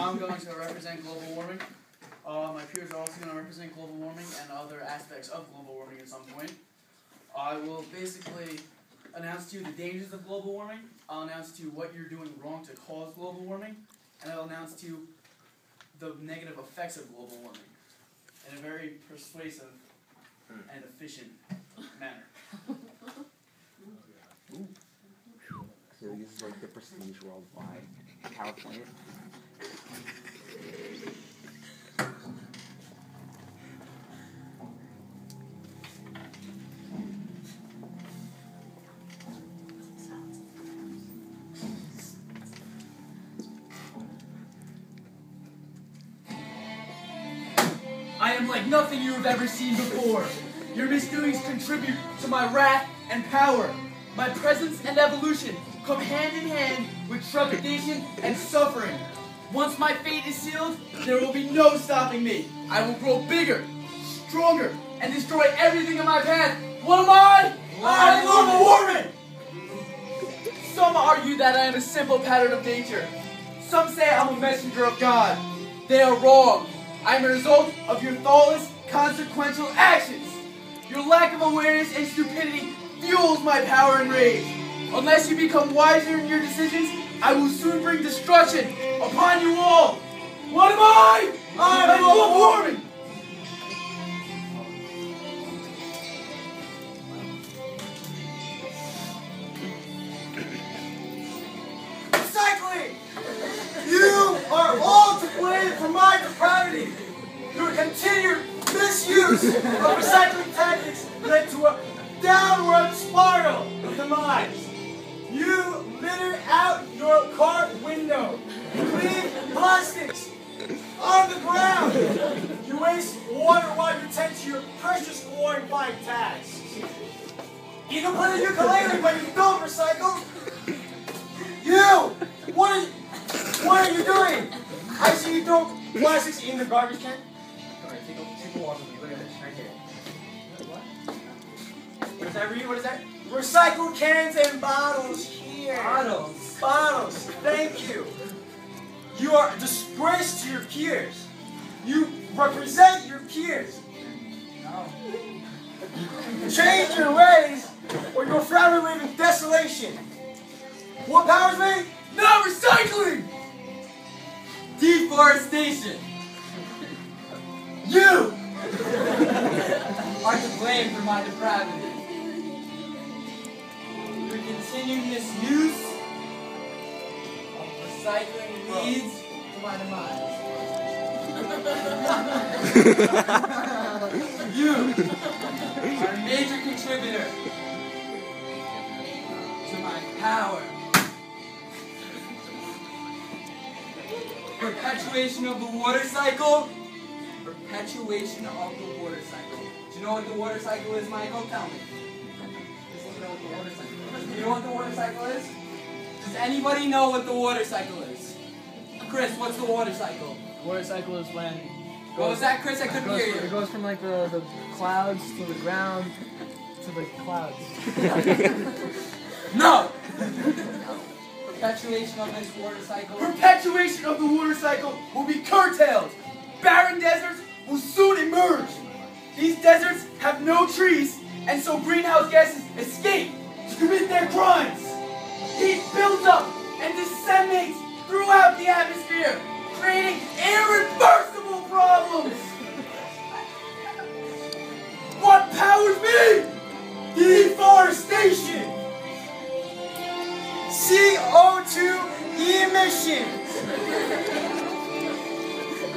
I'm going to represent global warming. My peers are also going to represent global warming and other aspects of global warming at some point. I will basically announce to you the dangers of global warming. I'll announce to you what you're doing wrong to cause global warming. And I'll announce to you the negative effects of global warming in a very persuasive and efficient manner. So this is like the prestige worldwide PowerPoint. I am like nothing you have ever seen before. Your misdoings contribute to my wrath and power. My presence and evolution come hand in hand with trepidation and suffering. Once my fate is sealed, there will be no stopping me. I will grow bigger, stronger, and destroy everything in my path. What am I? I am global warming! Some argue that I am a simple pattern of nature. Some say I'm a messenger of God. They are wrong. I am a result of your thoughtless, consequential actions. Your lack of awareness and stupidity fuels my power and rage. Unless you become wiser in your decisions, I will soon bring destruction upon you all. What am I? I am global warming. Recycling! You are all to blame for my depravity. Your continued misuse of recycling tactics led to a downward spiral of demise. You litter out your car window. You leave plastics on the ground. You waste water while you tend to your precious glorifying tasks. You can play the ukulele, but you don't recycle. You! What are you doing? I see you throw plastics in the garbage can. Alright, take a walk with me. Look at this, right here. What does that read? What is that? Recycle cans and bottles here. Bottles. Bottles. Thank you. You are a disgrace to your peers. You represent your peers. No. Change your ways, or you'll forever live in desolation. What powers me? Not recycling! Deforestation! You are to blame for my depravity. Your continued misuse of recycling leads to my demise. You are a major contributor to my power. Perpetuation of the water cycle. Perpetuation of the water cycle. Do you know what the water cycle is, Michael? Tell me. Does anyone know what the water cycle is? Do you know what the water cycle is? Does anybody know what the water cycle is? Chris, what's the water cycle? Water cycle is when... What was that, Chris? I couldn't hear you. It goes from like the clouds to the ground to the clouds. No! Perpetuation of this water cycle. Perpetuation of the water cycle will be curtailed. Barren deserts will soon emerge. These deserts have no trees, and so greenhouse gases escape to commit their crimes. Heat builds up and disseminates throughout the atmosphere, creating irreversible problems. What powers me? Deforestation. CO2 emissions.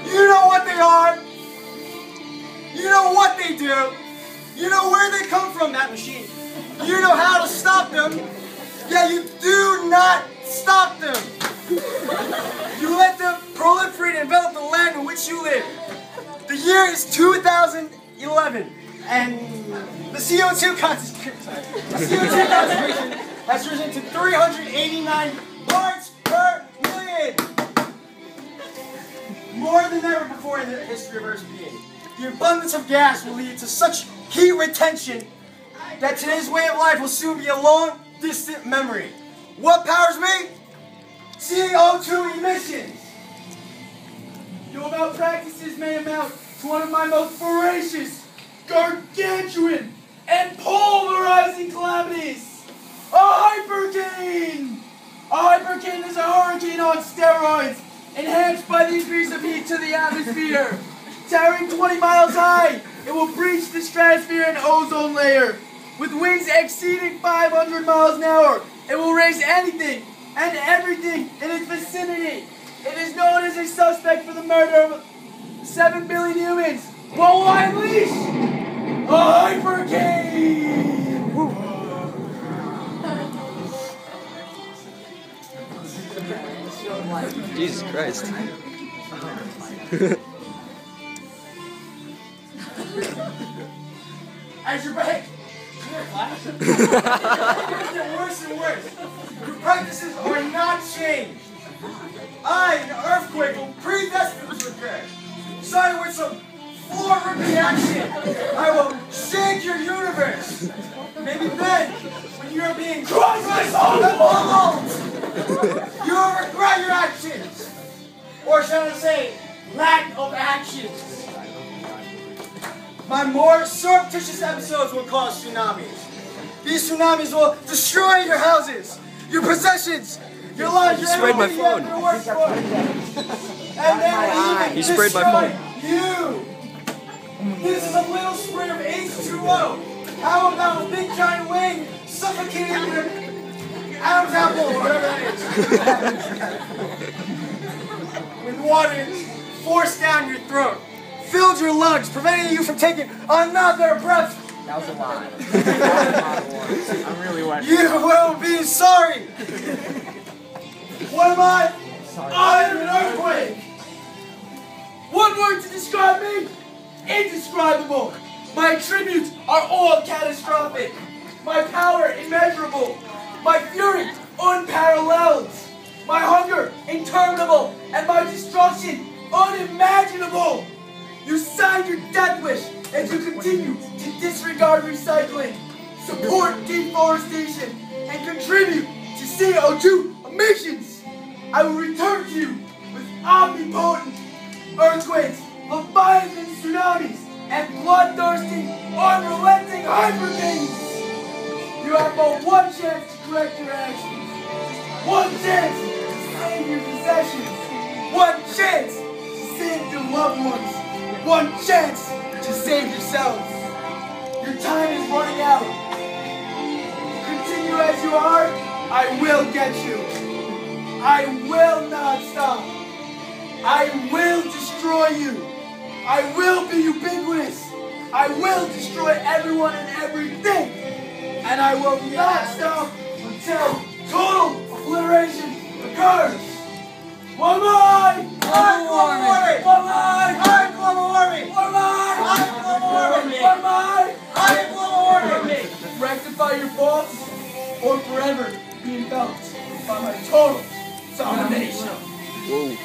You know what they are. You know what they do. You know where they come from, that machine. You know how to stop them. Yeah, you do not stop them. You let them proliferate and envelop the land in which you live. The year is 2011, and the CO2 concentration has risen to 389 parts per million. More than ever before in the history of Earth's being. The abundance of gas will lead to such heat retention that today's way of life will soon be a long, distant memory. What powers me? CO2 emissions. to one of my most voracious, gargantuan, and pulverizing calamities, a hypercane! A hypercane is a hurricane on steroids, enhanced by the increase of heat to the atmosphere. Towering 20 miles high, it will breach the stratosphere and ozone layer. With winds exceeding 500 miles an hour, it will raise anything and everything in its vicinity. It is known as a suspect for the murder of 7 billion humans. What will I unleash? A hypercane! Jesus Christ. As your behavior gets worse and worse. Your practices are not changed. I, an earthquake, will predestined to occur. Starting with some floor-ripping action, I will shake your universe. Maybe then, when you are being crushed alone, you will regret your actions. Or shall I say, lack of actions. My more surreptitious episodes will cause tsunamis. These tsunamis will destroy your houses, your possessions, your lives, your sprayed my everything you have phone. to work for. And they will even He sprayed my phone. you. This is a little spray of H2O. How about a big giant wing suffocating your Adam's apple, or whatever that is. With water forced down your throat, filled your lungs, preventing you from taking another breath. That was a lie. I'm really wet. You will be sorry. What am I? Sorry. I am an earthquake! One word to describe me? Indescribable. My attributes are all catastrophic. My power immeasurable. My fury unparalleled. My hunger interminable. And my destruction unimaginable. You signed your death wish as you continue to disregard recycling, support deforestation, and contribute to CO2 emissions. I will return to you with omnipotent earthquakes, leviathan tsunamis, and bloodthirsty, unrelenting hypercanes. You have but one chance to correct your actions, one chance to save your possessions, one chance to save your loved ones, one chance to save yourselves. Your time is running out. Continue as you are, I will get you. I will not stop. I will destroy you. I will be ubiquitous. I will destroy everyone and everything. And I will not stop until total obliteration occurs. One line! I'm global warming. One line! I'm global warming. One line! I'm global warming. One line! I'm global warming. Rectify your faults or forever be enveloped by my total domination. Whoa.